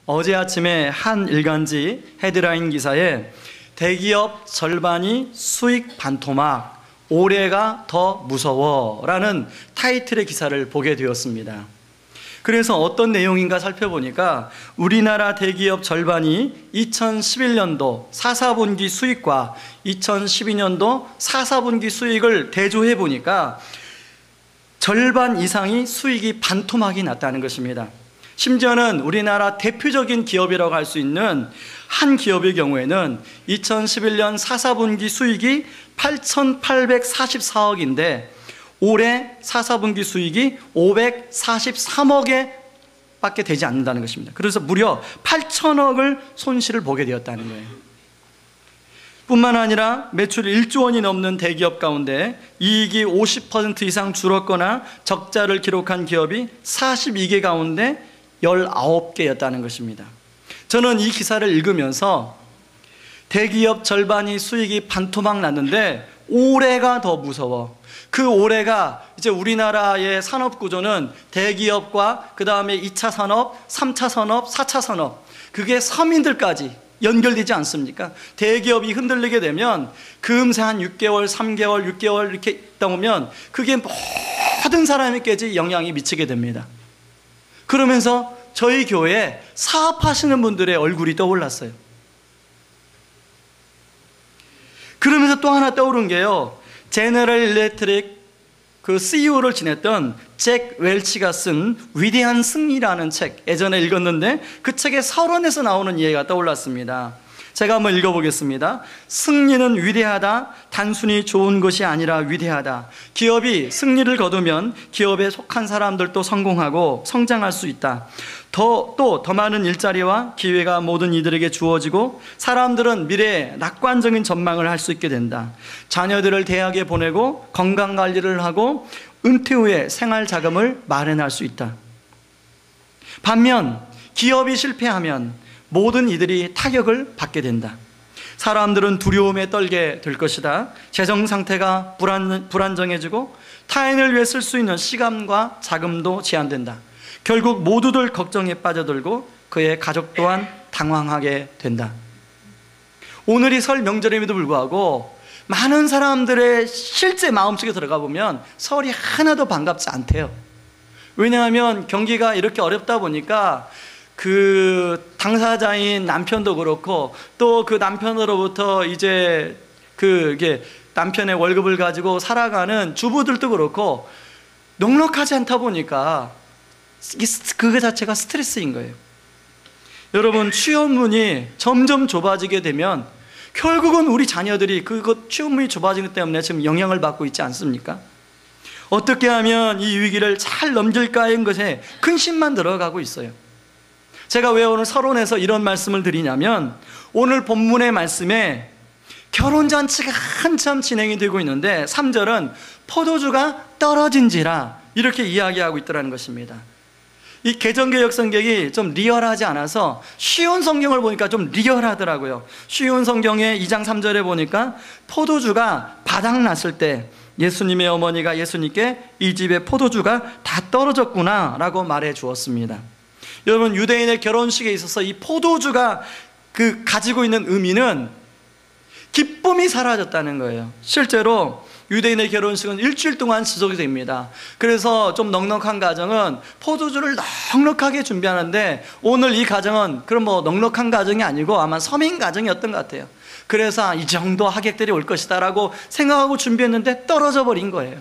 어제 아침에 한 일간지 헤드라인 기사에 대기업 절반이 수익 반토막, 올해가 더 무서워라는 타이틀의 기사를 보게 되었습니다. 그래서 어떤 내용인가 살펴보니까 우리나라 대기업 절반이 2011년도 4사분기 수익과 2012년도 4사분기 수익을 대조해 보니까 절반 이상이 수익이 반토막이 났다는 것입니다. 심지어는 우리나라 대표적인 기업이라고 할 수 있는 한 기업의 경우에는 2011년 4사분기 수익이 8,844억인데 올해 4사분기 수익이 543억에 밖에 되지 않는다는 것입니다. 그래서 무려 8천억을 손실을 보게 되었다는 거예요. 뿐만 아니라 매출 1조 원이 넘는 대기업 가운데 이익이 50% 이상 줄었거나 적자를 기록한 기업이 42개 가운데 19개였다는 것입니다. 저는 이 기사를 읽으면서 대기업 절반이 수익이 반토막 났는데 올해가 더 무서워. 그 올해가 이제 우리나라의 산업 구조는 대기업과 그 다음에 2차 산업, 3차 산업, 4차 산업, 그게 서민들까지 연결되지 않습니까? 대기업이 흔들리게 되면 금세 한 6개월, 3개월, 6개월 이렇게 있다 보면 그게 모든 사람에게 영향이 미치게 됩니다. 그러면서 저희 교회에 사업하시는 분들의 얼굴이 떠올랐어요. 그러면서 또 하나 떠오른 게요, 제너럴 일렉트릭 그 CEO를 지냈던 잭 웰치가 쓴 위대한 승리라는 책, 예전에 읽었는데 그 책의 서론에서 나오는 이야기가 떠올랐습니다. 제가 한번 읽어보겠습니다. 승리는 위대하다. 단순히 좋은 것이 아니라 위대하다. 기업이 승리를 거두면 기업에 속한 사람들도 성공하고 성장할 수 있다. 더 많은 일자리와 기회가 모든 이들에게 주어지고 사람들은 미래에 낙관적인 전망을 할 수 있게 된다. 자녀들을 대학에 보내고 건강관리를 하고 은퇴 후에 생활 자금을 마련할 수 있다. 반면 기업이 실패하면 모든 이들이 타격을 받게 된다. 사람들은 두려움에 떨게 될 것이다. 재정 상태가 불안정해지고 타인을 위해 쓸 수 있는 시간과 자금도 제한된다. 결국 모두들 걱정에 빠져들고 그의 가족 또한 당황하게 된다. 오늘이 설 명절임에도 불구하고 많은 사람들의 실제 마음속에 들어가 보면 설이 하나도 반갑지 않대요. 왜냐하면 경기가 이렇게 어렵다 보니까 그 당사자인 남편도 그렇고 또 그 남편으로부터 이제 이게 남편의 월급을 가지고 살아가는 주부들도 그렇고 넉넉하지 않다 보니까 그거 자체가 스트레스인 거예요. 여러분, 취업문이 점점 좁아지게 되면 결국은 우리 자녀들이 취업문이 좁아지기 때문에 지금 영향을 받고 있지 않습니까? 어떻게 하면 이 위기를 잘 넘길까인 것에 근심만 들어가고 있어요. 제가 왜 오늘 서론에서 이런 말씀을 드리냐면 오늘 본문의 말씀에 결혼잔치가 한참 진행이 되고 있는데 3절은 포도주가 떨어진지라 이렇게 이야기하고 있더라는 것입니다. 이 개정개혁 성경이 좀 리얼하지 않아서 쉬운 성경을 보니까 좀 리얼하더라고요. 쉬운 성경의 2장 3절에 보니까 포도주가 바닥났을 때 예수님의 어머니가 예수님께 이 집에 포도주가 다 떨어졌구나 라고 말해 주었습니다. 여러분, 유대인의 결혼식에 있어서 이 포도주가 가지고 있는 의미는 기쁨이 사라졌다는 거예요. 실제로 유대인의 결혼식은 일주일 동안 지속이 됩니다. 그래서 좀 넉넉한 가정은 포도주를 넉넉하게 준비하는데 오늘 이 가정은 그럼 넉넉한 가정이 아니고 아마 서민 가정이었던 것 같아요. 그래서 이 정도 하객들이 올 것이다 라고 생각하고 준비했는데 떨어져 버린 거예요.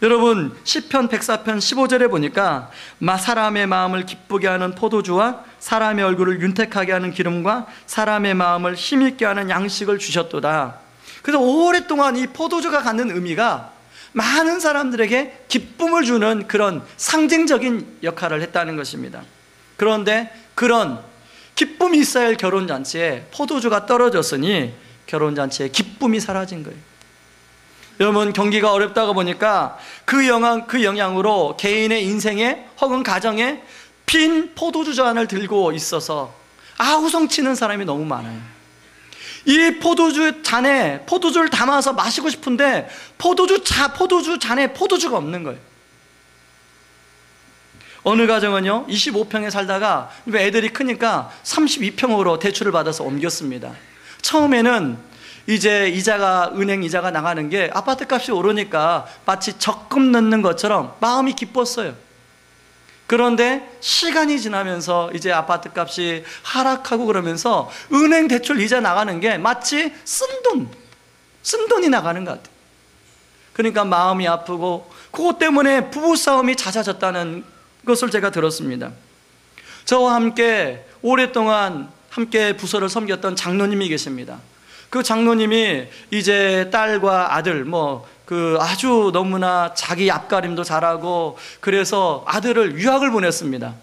여러분, 시편 104편 15절에 보니까 사람의 마음을 기쁘게 하는 포도주와 사람의 얼굴을 윤택하게 하는 기름과 사람의 마음을 힘있게 하는 양식을 주셨도다. 그래서 오랫동안 이 포도주가 갖는 의미가 많은 사람들에게 기쁨을 주는 그런 상징적인 역할을 했다는 것입니다. 그런데 그런 기쁨이 있어야 할 결혼잔치에 포도주가 떨어졌으니 결혼잔치에 기쁨이 사라진 거예요. 여러분, 경기가 어렵다고 보니까 그 영향으로 개인의 인생에 혹은 가정에 빈 포도주 잔을 들고 있어서 아우성치는 사람이 너무 많아요. 이 포도주 잔에 포도주를 담아서 마시고 싶은데 포도주 잔에 포도주가 없는 거예요. 어느 가정은요 25평에 살다가 애들이 크니까 32평으로 대출을 받아서 옮겼습니다. 처음에는 이제 은행 이자가 나가는 게 아파트 값이 오르니까 마치 적금 넣는 것처럼 마음이 기뻤어요. 그런데 시간이 지나면서 이제 아파트 값이 하락하고 그러면서 은행 대출 이자 나가는 게 마치 쓴 돈이 나가는 것 같아요. 그러니까 마음이 아프고 그것 때문에 부부싸움이 잦아졌다는 것을 제가 들었습니다. 저와 함께 오랫동안 함께 부서를 섬겼던 장로님이 계십니다. 그 장로님이 이제 딸과 아들 아주 너무나 자기 앞가림도 잘하고 그래서 아들을 유학을 보냈습니다.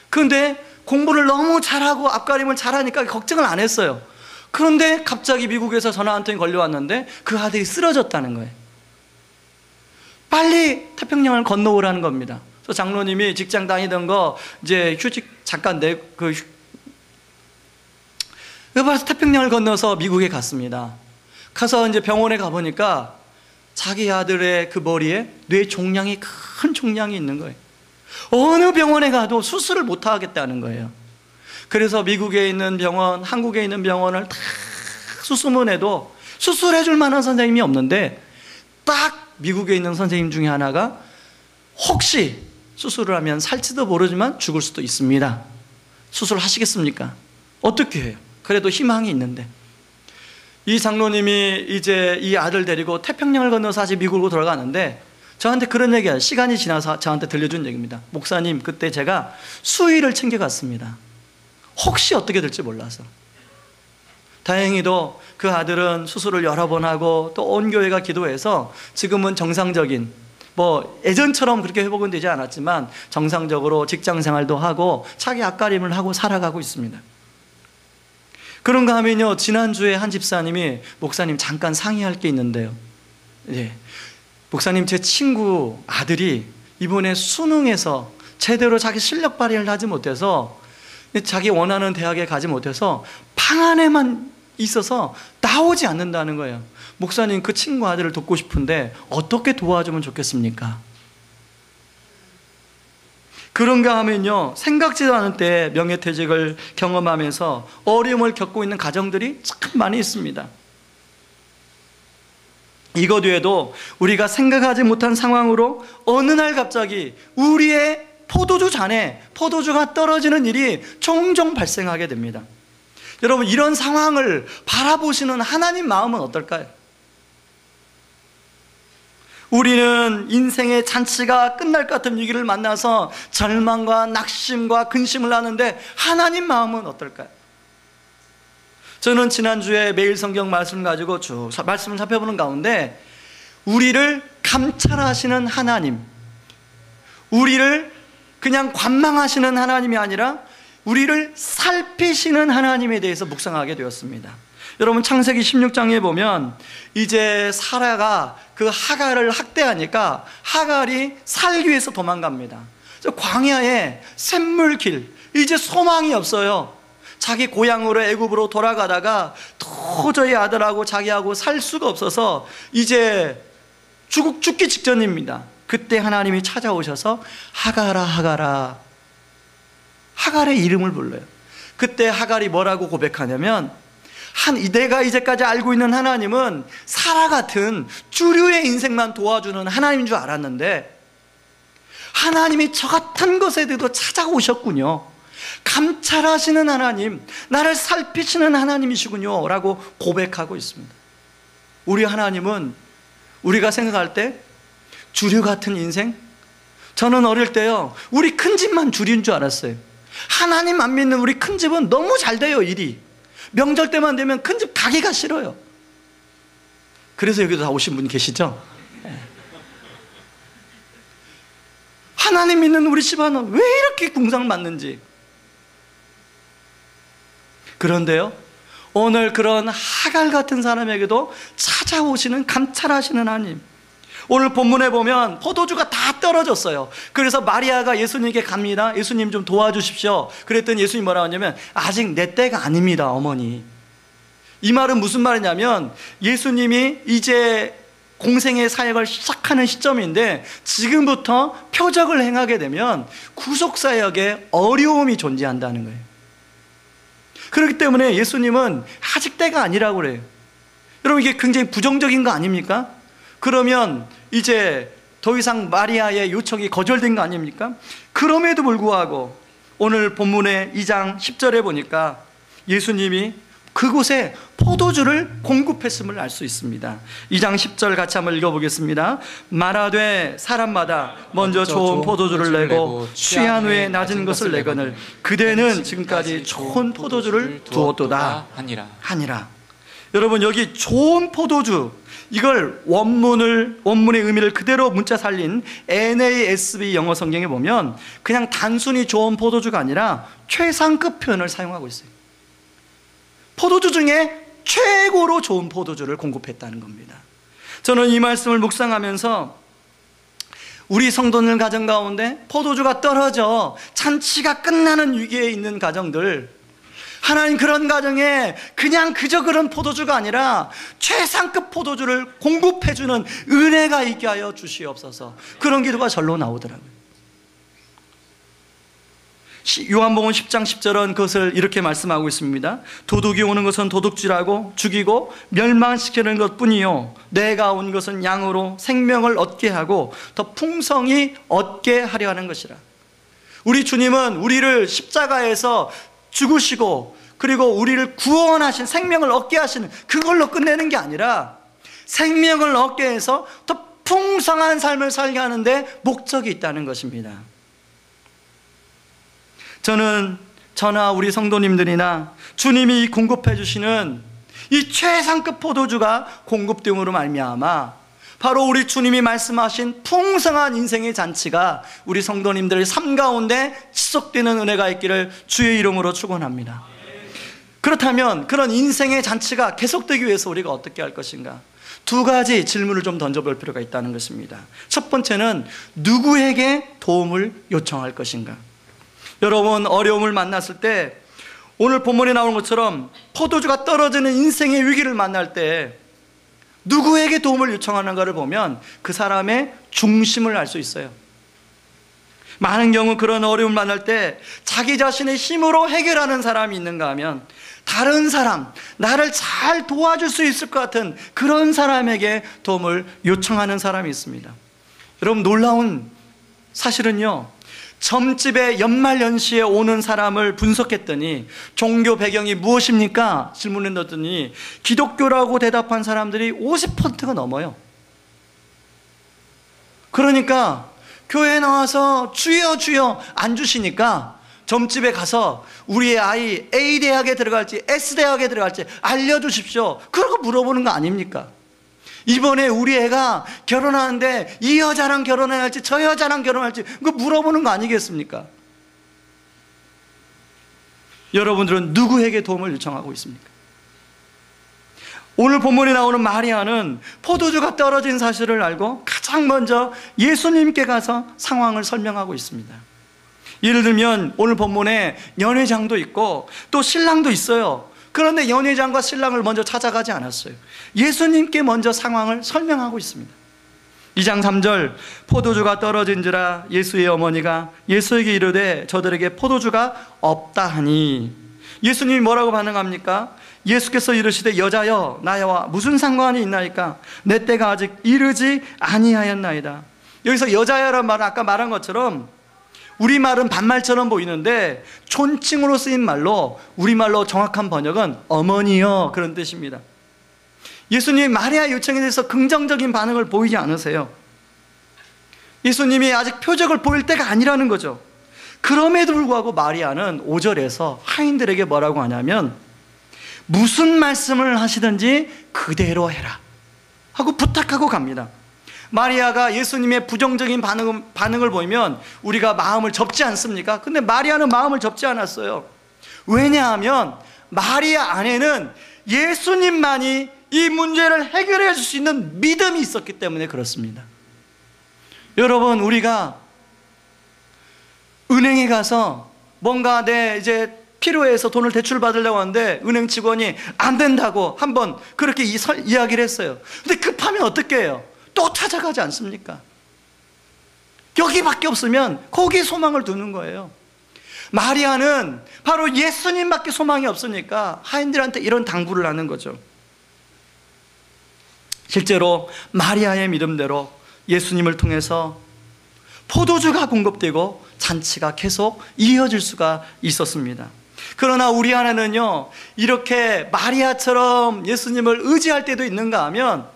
그런데 공부를 너무 잘하고 앞가림을 잘하니까 걱정을 안 했어요. 그런데 갑자기 미국에서 전화 한 통이 걸려왔는데 그 아들이 쓰러졌다는 거예요. 빨리 태평양을 건너오라는 겁니다. 그래서 장로님이 직장 다니던 거 이제 휴직 잠깐 그래서 태평양을 건너서 미국에 갔습니다. 가서 이제 병원에 가보니까 자기 아들의 그 머리에 뇌 종양이 큰 종양이 있는 거예요. 어느 병원에 가도 수술을 못 하겠다는 거예요. 그래서 미국에 있는 병원, 한국에 있는 병원을 다 수소문해도 수술해 줄 만한 선생님이 없는데 딱 미국에 있는 선생님 중에 하나가 혹시 수술을 하면 살지도 모르지만 죽을 수도 있습니다. 수술하시겠습니까? 어떻게 해요? 그래도 희망이 있는데 이 장로님이 이제 이 아들 데리고 태평양을 건너서 다시 미국으로 돌아가는데 저한테 그런 얘기야. 시간이 지나서 저한테 들려준 얘기입니다. 목사님, 그때 제가 수의를 챙겨갔습니다. 혹시 어떻게 될지 몰라서. 다행히도 그 아들은 수술을 여러 번 하고 또 온 교회가 기도해서 지금은 정상적인 예전처럼 그렇게 회복은 되지 않았지만 정상적으로 직장 생활도 하고 자기 앞가림을 하고 살아가고 있습니다. 그런가 하면요, 지난주에 한 집사님이 목사님 잠깐 상의할 게 있는데요. 예. 목사님, 제 친구 아들이 이번에 수능에서 제대로 자기 실력 발휘를 하지 못해서 자기 원하는 대학에 가지 못해서 방 안에만 있어서 나오지 않는다는 거예요. 목사님, 그 친구 아들을 돕고 싶은데 어떻게 도와주면 좋겠습니까? 그런가 하면요, 생각지도 않을 때 명예퇴직을 경험하면서 어려움을 겪고 있는 가정들이 참 많이 있습니다. 이것 외에도 우리가 생각하지 못한 상황으로 어느 날 갑자기 우리의 포도주 잔에 포도주가 떨어지는 일이 종종 발생하게 됩니다. 여러분, 이런 상황을 바라보시는 하나님 마음은 어떨까요? 우리는 인생의 잔치가 끝날 것 같은 위기를 만나서 절망과 낙심과 근심을 하는데 하나님 마음은 어떨까요? 저는 지난주에 매일 성경 말씀 가지고 쭉 말씀을 살펴보는 가운데 우리를 감찰하시는 하나님, 우리를 그냥 관망하시는 하나님이 아니라 우리를 살피시는 하나님에 대해서 묵상하게 되었습니다. 여러분, 창세기 16장에 보면 이제 사라가 그 하갈을 학대하니까 하갈이 살기 위해서 도망갑니다. 광야에 샘물길, 이제 소망이 없어요. 자기 고향으로 애굽으로 돌아가다가 도저히 아들하고 자기하고 살 수가 없어서 이제 죽기 직전입니다. 그때 하나님이 찾아오셔서 하갈아, 하갈아, 하갈의 이름을 불러요. 그때 하갈이 뭐라고 고백하냐면, 내가 이제까지 알고 있는 하나님은 사라 같은 주류의 인생만 도와주는 하나님인 줄 알았는데 하나님이 저 같은 것에 대해서 찾아오셨군요. 감찰하시는 하나님, 나를 살피시는 하나님이시군요 라고 고백하고 있습니다. 우리 하나님은 우리가 생각할 때 주류 같은 인생? 저는 어릴 때요, 우리 큰 집만 주류인 줄 알았어요. 하나님 안 믿는 우리 큰 집은 너무 잘 돼요, 일이. 명절 때만 되면 큰 집 가기가 싫어요. 그래서 여기도 다 오신 분 계시죠? 하나님 믿는 우리 집안은 왜 이렇게 궁상맞는지. 그런데요, 오늘 그런 하갈 같은 사람에게도 찾아오시는, 감찰하시는 하나님. 오늘 본문에 보면 포도주가 다 떨어졌어요. 그래서 마리아가 예수님께 갑니다. 예수님 좀 도와주십시오. 그랬더니 예수님 뭐라고 하냐면, 아직 내 때가 아닙니다, 어머니. 이 말은 무슨 말이냐면 예수님이 이제 공생의 사역을 시작하는 시점인데 지금부터 표적을 행하게 되면 구속사역에 어려움이 존재한다는 거예요. 그렇기 때문에 예수님은 아직 때가 아니라고 그래요. 여러분, 이게 굉장히 부정적인 거 아닙니까? 그러면 이제 더 이상 마리아의 요청이 거절된 거 아닙니까? 그럼에도 불구하고 오늘 본문의 2장 10절에 보니까 예수님이 그곳에 포도주를 공급했음을 알 수 있습니다. 2장 10절 같이 한번 읽어보겠습니다. 말하되 사람마다 먼저 좋은 포도주를 내고 취한 후에 낮은 것을 내거늘 그대는 지금까지 좋은 포도주를 두었도다 하니라. 여러분, 여기 좋은 포도주, 이걸 원문의 의미를 그대로 문자 살린 NASB 영어 성경에 보면 그냥 단순히 좋은 포도주가 아니라 최상급 표현을 사용하고 있어요. 포도주 중에 최고로 좋은 포도주를 공급했다는 겁니다. 저는 이 말씀을 묵상하면서 우리 성도들 가정 가운데 포도주가 떨어져 잔치가 끝나는 위기에 있는 가정들, 하나님 그런 가정에 그냥 그저 그런 포도주가 아니라 최상급 포도주를 공급해주는 은혜가 있게 하여 주시옵소서. 그런 기도가 절로 나오더라고요. 요한복음 10장 10절은 그것을 이렇게 말씀하고 있습니다. 도둑이 오는 것은 도둑질하고 죽이고 멸망시키는 것뿐이요 내가 온 것은 양으로 생명을 얻게 하고 더 풍성히 얻게 하려 하는 것이라. 우리 주님은 우리를 십자가에서 죽으시고 그리고 우리를 구원하신, 생명을 얻게 하시는 그걸로 끝내는 게 아니라 생명을 얻게 해서 더 풍성한 삶을 살게 하는데 목적이 있다는 것입니다. 저는 저나 우리 성도님들이나 주님이 공급해 주시는 이 최상급 포도주가 공급됨으로 말미암아 바로 우리 주님이 말씀하신 풍성한 인생의 잔치가 우리 성도님들의 삶 가운데 지속되는 은혜가 있기를 주의 이름으로 축원합니다. 그렇다면 그런 인생의 잔치가 계속되기 위해서 우리가 어떻게 할 것인가? 두 가지 질문을 좀 던져볼 필요가 있다는 것입니다. 첫 번째는 누구에게 도움을 요청할 것인가? 여러분, 어려움을 만났을 때 오늘 본문에 나오는 것처럼 포도주가 떨어지는 인생의 위기를 만날 때 누구에게 도움을 요청하는가를 보면 그 사람의 중심을 알 수 있어요. 많은 경우 그런 어려움을 만날 때 자기 자신의 힘으로 해결하는 사람이 있는가 하면 다른 사람, 나를 잘 도와줄 수 있을 것 같은 그런 사람에게 도움을 요청하는 사람이 있습니다. 여러분, 놀라운 사실은요, 점집에 연말연시에 오는 사람을 분석했더니 종교 배경이 무엇입니까? 질문했더니 기독교라고 대답한 사람들이 50%가 넘어요. 그러니까 교회에 나와서 주여 주여 안 주시니까 점집에 가서 우리의 아이 A대학에 들어갈지 S대학에 들어갈지 알려주십시오. 그러고 물어보는 거 아닙니까? 이번에 우리 애가 결혼하는데 이 여자랑 결혼해야 할지 저 여자랑 결혼할지 그거 물어보는 거 아니겠습니까? 여러분들은 누구에게 도움을 요청하고 있습니까? 오늘 본문에 나오는 마리아는 포도주가 떨어진 사실을 알고 가장 먼저 예수님께 가서 상황을 설명하고 있습니다. 예를 들면 오늘 본문에 연회장도 있고 또 신랑도 있어요. 그런데 연회장과 신랑을 먼저 찾아가지 않았어요. 예수님께 먼저 상황을 설명하고 있습니다. 2장 3절 포도주가 떨어진지라 예수의 어머니가 예수에게 이르되 저들에게 포도주가 없다 하니 예수님이 뭐라고 반응합니까? 예수께서 이르시되 여자여 나와 무슨 상관이 있나이까 내 때가 아직 이르지 아니하였나이다. 여기서 여자여란 말은 아까 말한 것처럼 우리말은 반말처럼 보이는데 존칭으로 쓰인 말로 우리말로 정확한 번역은 어머니여 그런 뜻입니다. 예수님이 마리아 요청에 대해서 긍정적인 반응을 보이지 않으세요. 예수님이 아직 표적을 보일 때가 아니라는 거죠. 그럼에도 불구하고 마리아는 5절에서 하인들에게 뭐라고 하냐면 무슨 말씀을 하시든지 그대로 해라 하고 부탁하고 갑니다. 마리아가 예수님의 부정적인 반응을 보이면 우리가 마음을 접지 않습니까? 근데 마리아는 마음을 접지 않았어요. 왜냐하면 마리아 안에는 예수님만이 이 문제를 해결해 줄 수 있는 믿음이 있었기 때문에 그렇습니다. 여러분, 우리가 은행에 가서 뭔가 내 이제 필요해서 돈을 대출받으려고 하는데 은행 직원이 안 된다고 한번 그렇게 이야기를 했어요. 근데 급하면 어떻게 해요? 또 찾아가지 않습니까? 여기밖에 없으면 거기에 소망을 두는 거예요. 마리아는 바로 예수님밖에 소망이 없으니까 하인들한테 이런 당부를 하는 거죠. 실제로 마리아의 믿음대로 예수님을 통해서 포도주가 공급되고 잔치가 계속 이어질 수가 있었습니다. 그러나 우리 안에는요, 이렇게 마리아처럼 예수님을 의지할 때도 있는가 하면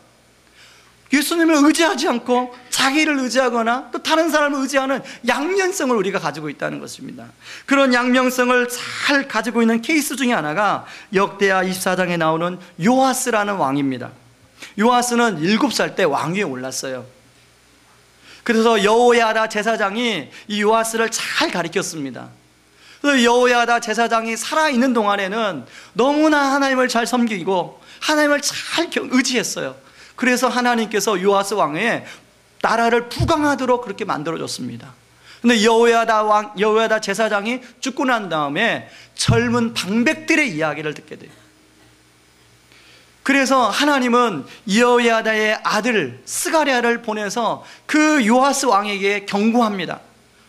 예수님을 의지하지 않고 자기를 의지하거나 또 다른 사람을 의지하는 양면성을 우리가 가지고 있다는 것입니다. 그런 양면성을 잘 가지고 있는 케이스 중에 하나가 역대하 24장에 나오는 요아스라는 왕입니다. 요아스는 7살 때 왕위에 올랐어요. 그래서 여호야다 제사장이 이 요아스를 잘 가르쳤습니다. 그래서 여호야다 제사장이 살아있는 동안에는 너무나 하나님을 잘 섬기고 하나님을 잘 의지했어요. 그래서 하나님께서 요아스 왕의 나라를 부강하도록 그렇게 만들어줬습니다. 근데 여호야다 제사장이 죽고 난 다음에 젊은 방백들의 이야기를 듣게 돼요. 그래서 하나님은 여호야다의 아들 스가랴를 보내서 그 요아스 왕에게 경고합니다.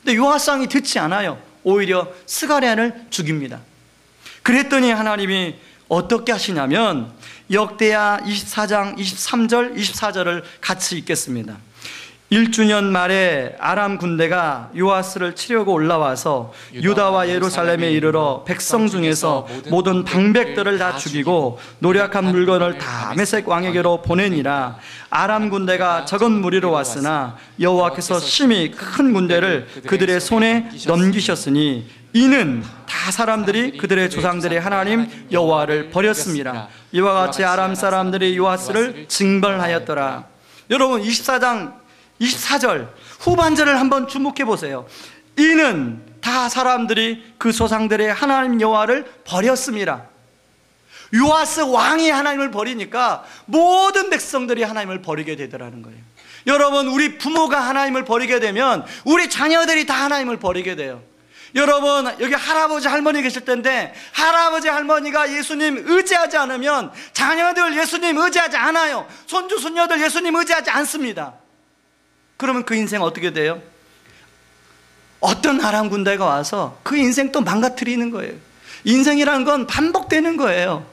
근데 요아스 왕이 듣지 않아요. 오히려 스가랴를 죽입니다. 그랬더니 하나님이 어떻게 하시냐면 역대하 24장 23절 24절을 같이 읽겠습니다. 1주년 말에 아람 군대가 요아스를 치려고 올라와서 유다와 예루살렘에 이르러 백성 중에서 모든 방백들을 다 죽이고 노력한 물건을 다 메색 왕에게로 보내니라. 아람 군대가 적은 무리로 왔으나 여호와께서 심히 큰 군대를 그들의 손에 넘기셨으니 이는 다 사람들이 그들의 조상들의 하나님 여호와를 버렸습니다. 이와 같이 아람 사람들이 요아스를 징벌하였더라. 여러분 24장 24절 후반절을 한번 주목해 보세요. 이는 다 사람들이 그 조상들의 하나님 여호와를 버렸습니다. 요아스 왕이 하나님을 버리니까 모든 백성들이 하나님을 버리게 되더라는 거예요. 여러분, 우리 부모가 하나님을 버리게 되면 우리 자녀들이 다 하나님을 버리게 돼요. 여러분, 여기 할아버지 할머니 계실 텐데 할아버지 할머니가 예수님 의지하지 않으면 자녀들 예수님 의지하지 않아요. 손주 손녀들 예수님 의지하지 않습니다. 그러면 그 인생 어떻게 돼요? 어떤 아람 군대가 와서 그 인생 또 망가뜨리는 거예요. 인생이라는 건 반복되는 거예요.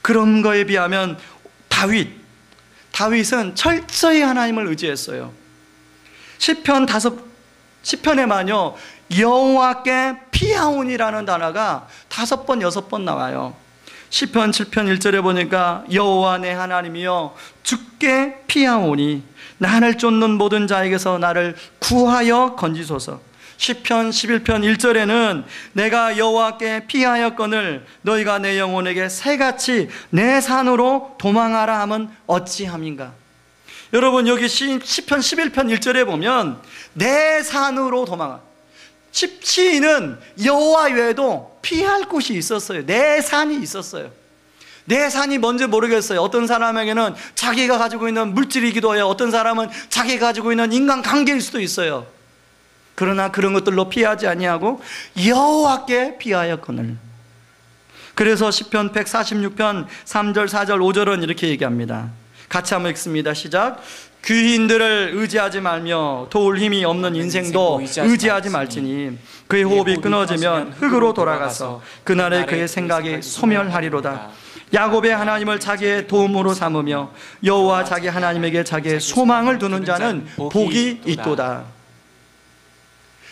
그런 거에 비하면 다윗은 철저히 하나님을 의지했어요. 시편에만요 여호와께 피하오니라는 단어가 5번 6번 나와요. 시편 7편 1절에 보니까 여호와 내 하나님이여 주께 피하오니 나를 쫓는 모든 자에게서 나를 구하여 건지소서. 시편 11편 1절에는 내가 여호와께 피하였거늘 너희가 내 영혼에게 새같이 내 산으로 도망하라 함은 어찌함인가. 여러분, 여기 시편 11편 1절에 보면 내 산으로 도망하, 시인은 여호와 외에도 피할 곳이 있었어요. 내 산이 있었어요. 내 산이 뭔지 모르겠어요. 어떤 사람에게는 자기가 가지고 있는 물질이기도 해요. 어떤 사람은 자기가 가지고 있는 인간관계일 수도 있어요. 그러나 그런 것들로 피하지 아니하고 여호와께 피하였거늘. 그래서 시편 146편 3절 4절 5절은 이렇게 얘기합니다. 같이 한번 읽습니다. 시작. 귀인들을 의지하지 말며 도울 힘이 없는 인생도 의지하지 말지니 그의 호흡이 끊어지면 흙으로 돌아가서 그날에 그의 생각이 소멸하리로다. 야곱의 하나님을 자기의 도움으로 삼으며 여호와 자기 하나님에게 자기의 소망을 두는 자는 복이 있도다.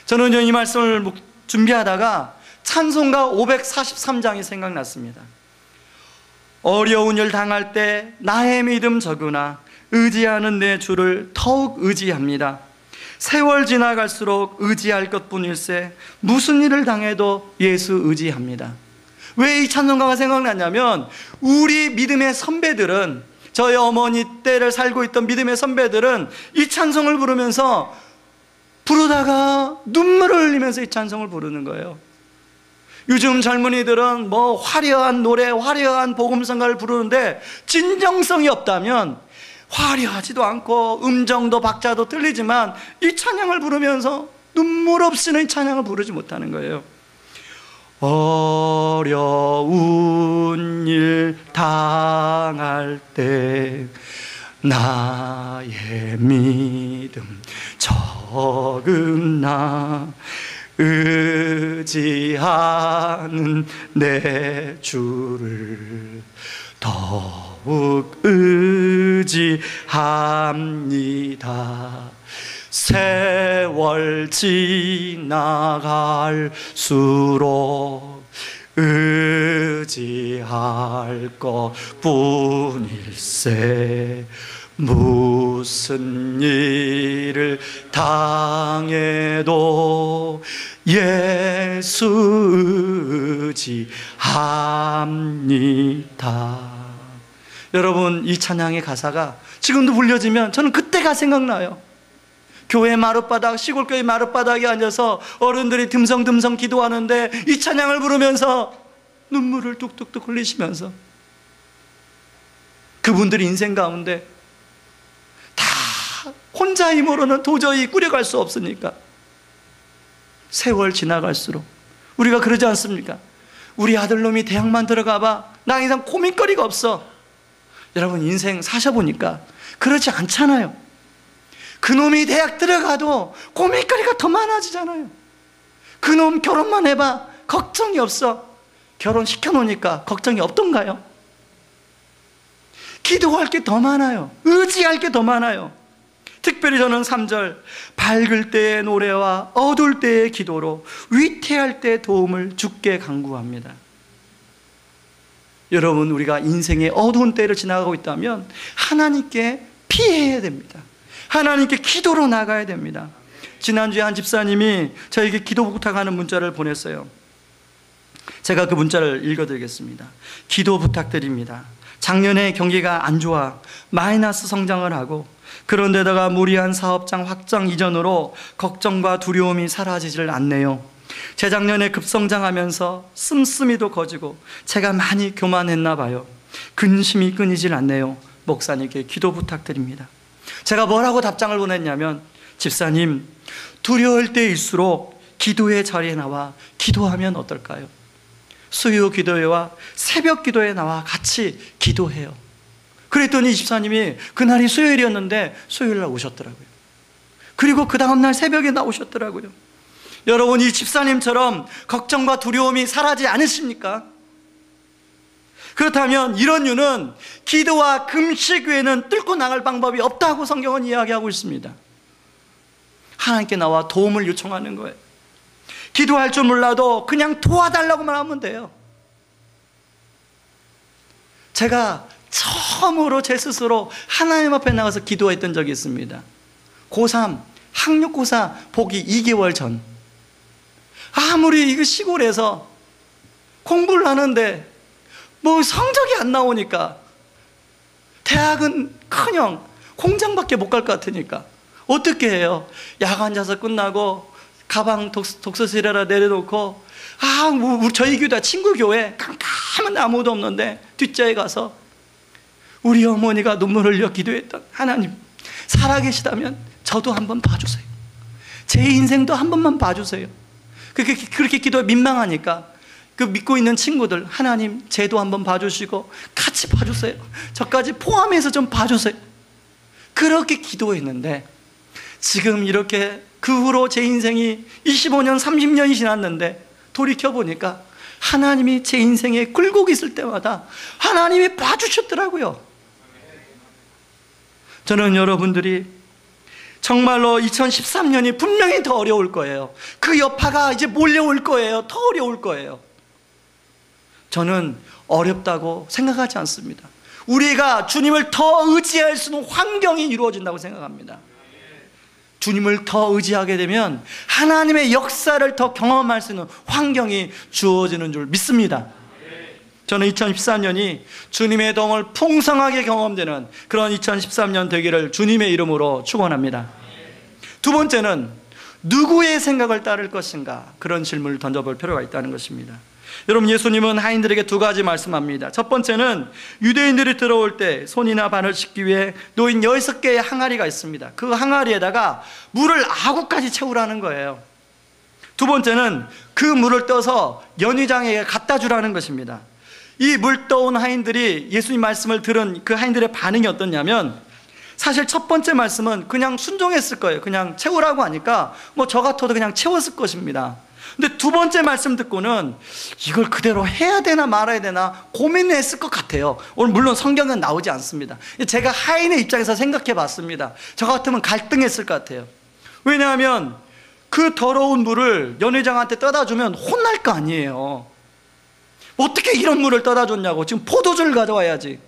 저는 이 말씀을 준비하다가 찬송가 543장이 생각났습니다. 어려운 일 당할 때 나의 믿음 적으나 의지하는 내 주를 더욱 의지합니다. 세월 지나갈수록 의지할 것뿐일세 무슨 일을 당해도 예수 의지합니다. 왜 이 찬송가가 생각났냐면 우리 믿음의 선배들은, 저희 어머니 때를 살고 있던 믿음의 선배들은 이 찬송을 부르다가 눈물을 흘리면서 이 찬송을 부르는 거예요. 요즘 젊은이들은 뭐 화려한 노래, 화려한 복음성가를 부르는데 진정성이 없다면 화려하지도 않고 음정도 박자도 틀리지만 이 찬양을 부르면서 눈물 없이는 이 찬양을 부르지 못하는 거예요. 어려운 일 당할 때 나의 믿음 적은 나 의지하는 내 주를 더욱 의지합니다. 세월 지나갈수록 의지할 것뿐일세. 무슨 일을 당해도 예수 의지합니다. 여러분, 이 찬양의 가사가 지금도 불려지면 저는 그때가 생각나요. 교회 마룻바닥, 시골교회 마룻바닥에 앉아서 어른들이 듬성듬성 기도하는데 이 찬양을 부르면서 눈물을 뚝뚝뚝 흘리시면서 그분들이 인생 가운데 다 혼자 힘으로는 도저히 꾸려갈 수 없으니까 세월 지나갈수록 우리가 그러지 않습니까? 우리 아들놈이 대학만 들어가봐, 나 이상 고민거리가 없어. 여러분, 인생 사셔보니까 그렇지 않잖아요. 그놈이 대학 들어가도 고민거리가 더 많아지잖아요. 그놈 결혼만 해봐, 걱정이 없어. 결혼시켜놓으니까 걱정이 없던가요? 기도할 게 더 많아요. 의지할 게 더 많아요. 특별히 저는 3절, 밝을 때의 노래와 어두울 때의 기도로 위태할 때의 도움을 주께 간구합니다. 여러분, 우리가 인생의 어두운 때를 지나가고 있다면 하나님께 피해야 됩니다. 하나님께 기도로 나가야 됩니다. 지난주에 한 집사님이 저에게 기도 부탁하는 문자를 보냈어요. 제가 그 문자를 읽어드리겠습니다. 기도 부탁드립니다. 작년에 경기가 안 좋아 마이너스 성장을 하고, 그런데다가 무리한 사업장 확장 이전으로 걱정과 두려움이 사라지질 않네요. 재작년에 급성장하면서 씀씀이도 거지고 제가 많이 교만했나 봐요. 근심이 끊이질 않네요. 목사님께 기도 부탁드립니다. 제가 뭐라고 답장을 보냈냐면, 집사님, 두려울 때일수록 기도의 자리에 나와 기도하면 어떨까요? 수요 기도회와 새벽 기도에 나와 같이 기도해요. 그랬더니 집사님이 그날이 수요일이었는데 수요일날 오셨더라고요. 그리고 그 다음날 새벽에 나오셨더라고요. 여러분, 이 집사님처럼 걱정과 두려움이 사라지지 않으십니까? 그렇다면 이런 이유는 기도와 금식 외에는 뚫고 나갈 방법이 없다고 성경은 이야기하고 있습니다. 하나님께 나와 도움을 요청하는 거예요. 기도할 줄 몰라도 그냥 도와달라고만 하면 돼요. 제가 처음으로 제 스스로 하나님 앞에 나가서 기도했던 적이 있습니다. 고3 학력고사 보기 2개월 전, 아무리 이거 시골에서 공부를 하는데 뭐 성적이 안 나오니까, 대학은 커녕 공장밖에 못 갈 것 같으니까 어떻게 해요? 야간 자서 끝나고 가방 독서실에다 내려놓고, 저희 교회 친구 교회 깜깜한 아무도 없는데 뒷자에 가서 우리 어머니가 눈물 흘려 기도했던, 하나님 살아계시다면 저도 한번 봐주세요. 제 인생도 한 번만 봐주세요. 그렇게 기도에 민망하니까 그 믿고 있는 친구들, 하나님 쟤도 한번 봐주시고 같이 봐주세요. 저까지 포함해서 좀 봐주세요. 그렇게 기도했는데, 지금 이렇게 그 후로 제 인생이 25년 30년이 지났는데 돌이켜보니까 하나님이 제 인생에 굴곡이 있을 때마다 하나님이 봐주셨더라고요. 저는 여러분들이 정말로 2013년이 분명히 더 어려울 거예요. 그 여파가 이제 몰려올 거예요. 더 어려울 거예요. 저는 어렵다고 생각하지 않습니다. 우리가 주님을 더 의지할 수 있는 환경이 이루어진다고 생각합니다. 주님을 더 의지하게 되면 하나님의 역사를 더 경험할 수 있는 환경이 주어지는 줄 믿습니다. 저는 2013년이 주님의 도움을 풍성하게 경험되는 그런 2013년 되기를 주님의 이름으로 축원합니다. 두 번째는 누구의 생각을 따를 것인가, 그런 질문을 던져볼 필요가 있다는 것입니다. 여러분, 예수님은 하인들에게 두 가지 말씀합니다. 첫 번째는 유대인들이 들어올 때 손이나 발을 씻기 위해 놓인 6개의 항아리가 있습니다. 그 항아리에다가 물을 아구까지 채우라는 거예요. 두 번째는 그 물을 떠서 연휘장에게 갖다 주라는 것입니다. 이 물 떠온 하인들이 예수님 말씀을 들은 그 하인들의 반응이 어떻냐면, 사실 첫 번째 말씀은 그냥 순종했을 거예요. 그냥 채우라고 하니까 뭐 저 같아도 그냥 채웠을 것입니다. 근데 두 번째 말씀 듣고는 이걸 그대로 해야 되나 말아야 되나 고민했을 것 같아요. 오늘 물론 성경은 나오지 않습니다. 제가 하인의 입장에서 생각해 봤습니다. 저 같으면 갈등했을 것 같아요. 왜냐하면 그 더러운 물을 연회장한테 떠다 주면 혼날 거 아니에요. 어떻게 이런 물을 떠다 줬냐고. 지금 포도주를 가져와야지.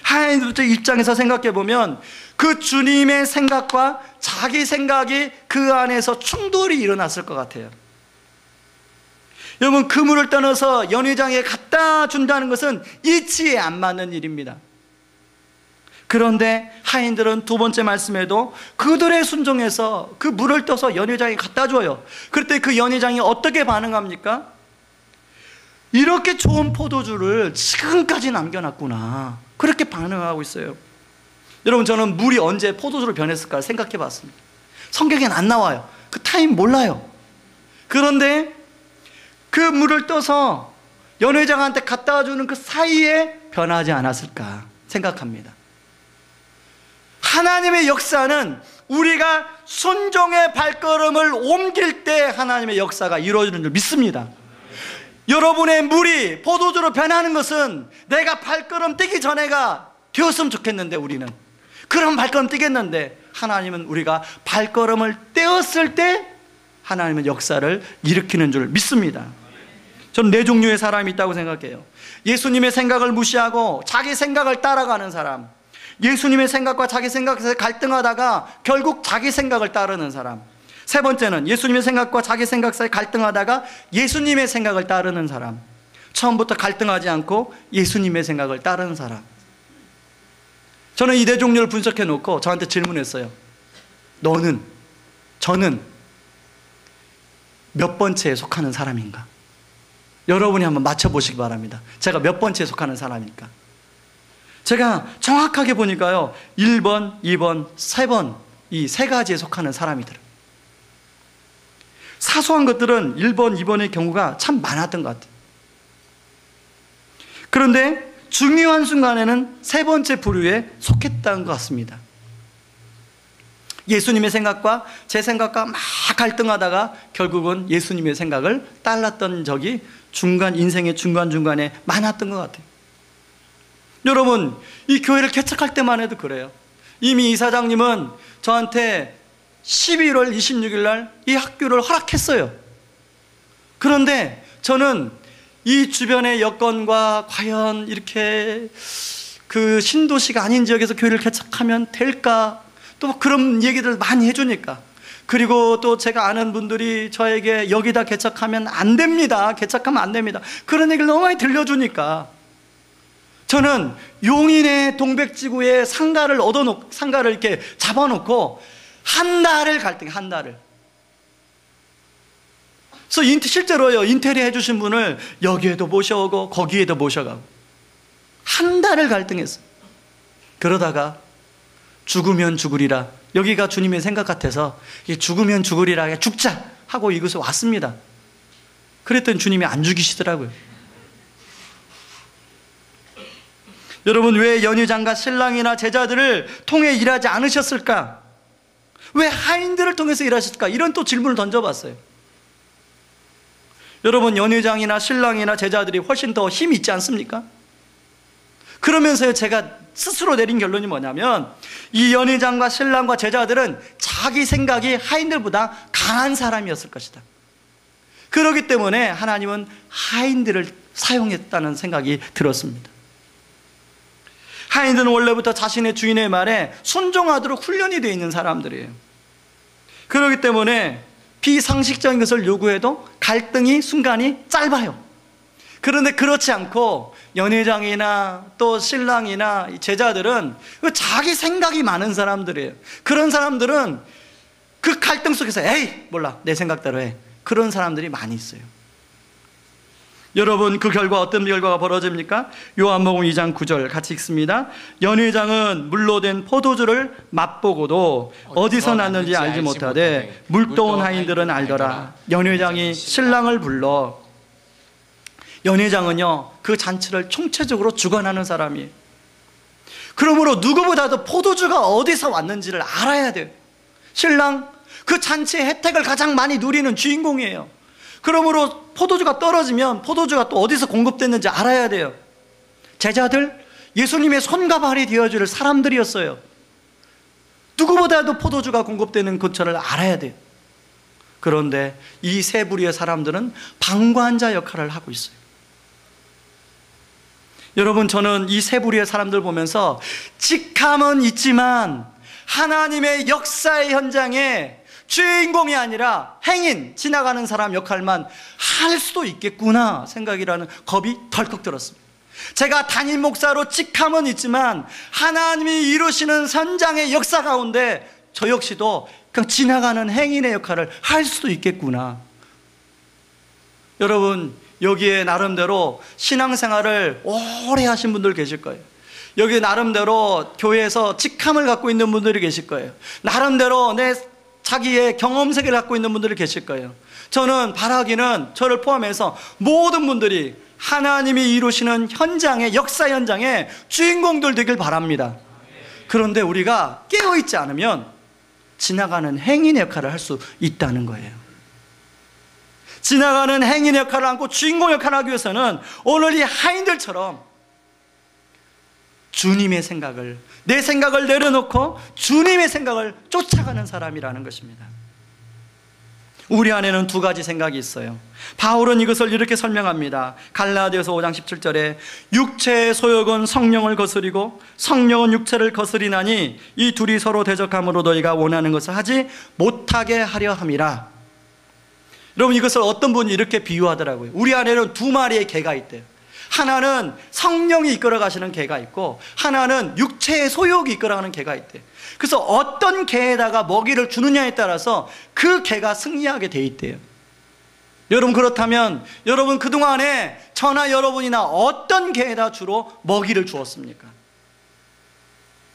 하나님 입장에서 생각해 보면 그 주님의 생각과 자기 생각이 그 안에서 충돌이 일어났을 것 같아요. 여러분, 그 물을 떠나서 연회장에 갖다 준다는 것은 이치에 안 맞는 일입니다. 그런데 하인들은 두 번째 말씀에도 그들의 순종해서 그 물을 떠서 연회장에 갖다 줘요. 그럴 때 그 연회장이 어떻게 반응합니까? 이렇게 좋은 포도주를 지금까지 남겨놨구나, 그렇게 반응하고 있어요. 여러분, 저는 물이 언제 포도주로 변했을까 생각해 봤습니다. 성경에는 안 나와요. 그 타임 몰라요. 그런데 그 물을 떠서 연회장한테 갖다 주는 그 사이에 변하지 않았을까 생각합니다. 하나님의 역사는 우리가 순종의 발걸음을 옮길 때 하나님의 역사가 이루어지는 줄 믿습니다. 여러분의 물이 포도주로 변하는 것은 내가 발걸음 뛰기 전에가 되었으면 좋겠는데, 우리는 그런 발걸음 뛰겠는데, 하나님은 우리가 발걸음을 떼었을 때 하나님은 역사를 일으키는 줄 믿습니다. 저는 네 종류의 사람이 있다고 생각해요. 예수님의 생각을 무시하고 자기 생각을 따라가는 사람, 예수님의 생각과 자기 생각에서 갈등하다가 결국 자기 생각을 따르는 사람, 세 번째는 예수님의 생각과 자기 생각 사이 갈등하다가 예수님의 생각을 따르는 사람, 처음부터 갈등하지 않고 예수님의 생각을 따르는 사람. 저는 이 네 종류를 분석해 놓고 저한테 질문했어요. 저는 몇 번째에 속하는 사람인가? 여러분이 한번 맞춰보시기 바랍니다. 제가 몇 번째에 속하는 사람일까? 제가 정확하게 보니까요, 1번, 2번, 3번, 이 세 가지에 속하는 사람이더라고요. 사소한 것들은 1번, 2번의 경우가 참 많았던 것 같아요. 그런데 중요한 순간에는 세 번째 부류에 속했던 것 같습니다. 예수님의 생각과 제 생각과 막 갈등하다가 결국은 예수님의 생각을 따랐던 적이 인생의 중간중간에 많았던 것 같아요. 여러분, 이 교회를 개척할 때만 해도 그래요. 이미 이사장님은 저한테 11월 26일 날 이 학교를 허락했어요. 그런데 저는 이 주변의 여건과 과연 이렇게 그 신도시가 아닌 지역에서 교회를 개척하면 될까, 또 그런 얘기들 많이 해주니까, 그리고 또 제가 아는 분들이 저에게 여기다 개척하면 안 됩니다, 개척하면 안 됩니다, 그런 얘기를 너무 많이 들려주니까 저는 용인의 동백지구에 상가를 이렇게 잡아놓고 한 달을 갈등해, 한 달을. 그래서 실제로요, 인테리어 해주신 분을 여기에도 모셔오고 거기에도 모셔가고 한 달을 갈등했어요. 그러다가 죽으면 죽으리라, 여기가 주님의 생각 같아서 죽으면 죽으리라, 죽자 하고 이곳에 왔습니다. 그랬더니 주님이 안 죽이시더라고요. 여러분, 왜 연회장과 신랑이나 제자들을 통해 일하지 않으셨을까? 왜 하인들을 통해서 일하셨을까? 이런 또 질문을 던져봤어요. 여러분, 연회장이나 신랑이나 제자들이 훨씬 더 힘이 있지 않습니까? 그러면서요, 제가 스스로 내린 결론이 뭐냐면, 이 연회장과 신랑과 제자들은 자기 생각이 하인들보다 강한 사람이었을 것이다. 그렇기 때문에 하나님은 하인들을 사용했다는 생각이 들었습니다. 하인들은 원래부터 자신의 주인의 말에 순종하도록 훈련이 되어 있는 사람들이에요. 그렇기 때문에 비상식적인 것을 요구해도 갈등이 순간이 짧아요. 그런데 그렇지 않고 연회장이나 또 신랑이나 제자들은 자기 생각이 많은 사람들이에요. 그런 사람들은 그 갈등 속에서 에이 몰라, 내 생각대로 해, 그런 사람들이 많이 있어요. 여러분, 그 결과 어떤 결과가 벌어집니까? 요한복음 2장 9절 같이 읽습니다. 연회장은 물로 된 포도주를 맛보고도 어디서 났는지 알지 못하되 물도온 하인들은 알더라. 연회장이 신랑을 불러. 연회장은요, 그 잔치를 총체적으로 주관하는 사람이에요. 그러므로 누구보다도 포도주가 어디서 왔는지를 알아야 돼요. 신랑, 그 잔치의 혜택을 가장 많이 누리는 주인공이에요. 그러므로 포도주가 떨어지면 포도주가 또 어디서 공급됐는지 알아야 돼요. 제자들, 예수님의 손과 발이 되어줄 사람들이었어요. 누구보다도 포도주가 공급되는 근처를 알아야 돼요. 그런데 이 세 부류의 사람들은 방관자 역할을 하고 있어요. 여러분, 저는 이 세 부류의 사람들 보면서 직함은 있지만 하나님의 역사의 현장에 주인공이 아니라 행인, 지나가는 사람 역할만 할 수도 있겠구나 생각이라는 겁이 덜컥 들었습니다. 제가 담임 목사로 직함은 있지만 하나님이 이루시는 현장의 역사 가운데 저 역시도 그냥 지나가는 행인의 역할을 할 수도 있겠구나. 여러분, 여기에 나름대로 신앙생활을 오래 하신 분들 계실 거예요. 여기 나름대로 교회에서 직함을 갖고 있는 분들이 계실 거예요. 나름대로 자기의 경험 세계를 갖고 있는 분들이 계실 거예요. 저는 바라기는 저를 포함해서 모든 분들이 하나님이 이루시는 현장의 역사 현장의 주인공들 되길 바랍니다. 그런데 우리가 깨어있지 않으면 지나가는 행인의 역할을 할 수 있다는 거예요. 지나가는 행인의 역할을 안고 주인공 역할을 하기 위해서는 오늘 이 하인들처럼 주님의 생각을, 내 생각을 내려놓고 주님의 생각을 쫓아가는 사람이라는 것입니다. 우리 안에는 두 가지 생각이 있어요. 바울은 이것을 이렇게 설명합니다. 갈라디아서 5장 17절에 육체의 소욕은 성령을 거스리고 성령은 육체를 거스리나니 이 둘이 서로 대적함으로 너희가 원하는 것을 하지 못하게 하려 함이라. 여러분, 이것을 어떤 분이 이렇게 비유하더라고요. 우리 안에는 두 마리의 개가 있대요. 하나는 성령이 이끌어 가시는 개가 있고 하나는 육체의 소욕이 이끌어가는 개가 있대요. 그래서 어떤 개에다가 먹이를 주느냐에 따라서 그 개가 승리하게 돼 있대요. 여러분, 그렇다면 여러분 그동안에 저나 여러분이나 어떤 개에다 주로 먹이를 주었습니까?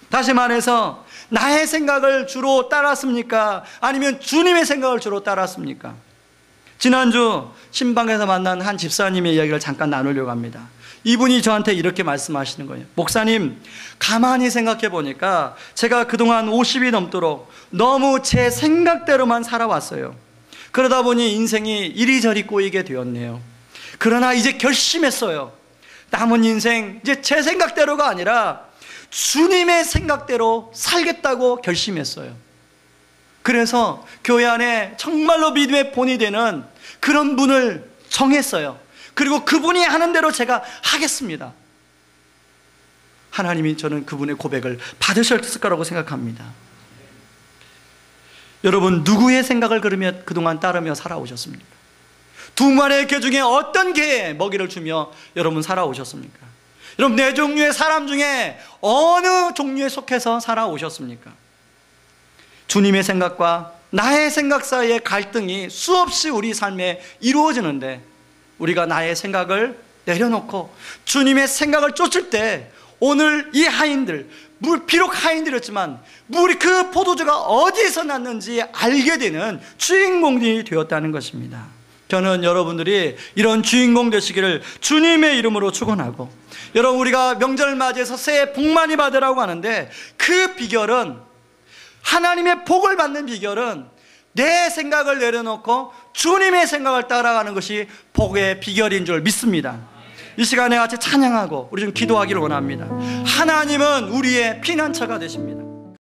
다시 말해서 나의 생각을 주로 따랐습니까? 아니면 주님의 생각을 주로 따랐습니까? 지난주 신방에서 만난 한 집사님의 이야기를 잠깐 나누려고 합니다. 이분이 저한테 이렇게 말씀하시는 거예요. 목사님, 가만히 생각해 보니까 제가 그동안 50이 넘도록 너무 제 생각대로만 살아왔어요. 그러다 보니 인생이 이리저리 꼬이게 되었네요. 그러나 이제 결심했어요. 남은 인생 이제 제 생각대로가 아니라 주님의 생각대로 살겠다고 결심했어요. 그래서 교회 안에 정말로 믿음의 본이 되는 그런 분을 정했어요. 그리고 그분이 하는 대로 제가 하겠습니다. 하나님이 저는 그분의 고백을 받으셨을 거라고 생각합니다. 여러분, 누구의 생각을 그동안 따르며 살아오셨습니까? 두 마리의 개 중에 어떤 개에 먹이를 주며 여러분 살아오셨습니까? 여러분, 네 종류의 사람 중에 어느 종류에 속해서 살아오셨습니까? 주님의 생각과 나의 생각 사이의 갈등이 수없이 우리 삶에 이루어지는데 우리가 나의 생각을 내려놓고 주님의 생각을 쫓을 때 오늘 이 하인들, 비록 하인들이었지만 물이 그 포도주가 어디에서 났는지 알게 되는 주인공이 되었다는 것입니다. 저는 여러분들이 이런 주인공 되시기를 주님의 이름으로 축원하고, 여러분, 우리가 명절을 맞이해서 새해 복 많이 받으라고 하는데 그 비결은, 하나님의 복을 받는 비결은 내 생각을 내려놓고 주님의 생각을 따라가는 것이 복의 비결인 줄 믿습니다. 이 시간에 같이 찬양하고 우리 좀 기도하기를 원합니다. 하나님은 우리의 피난처가 되십니다.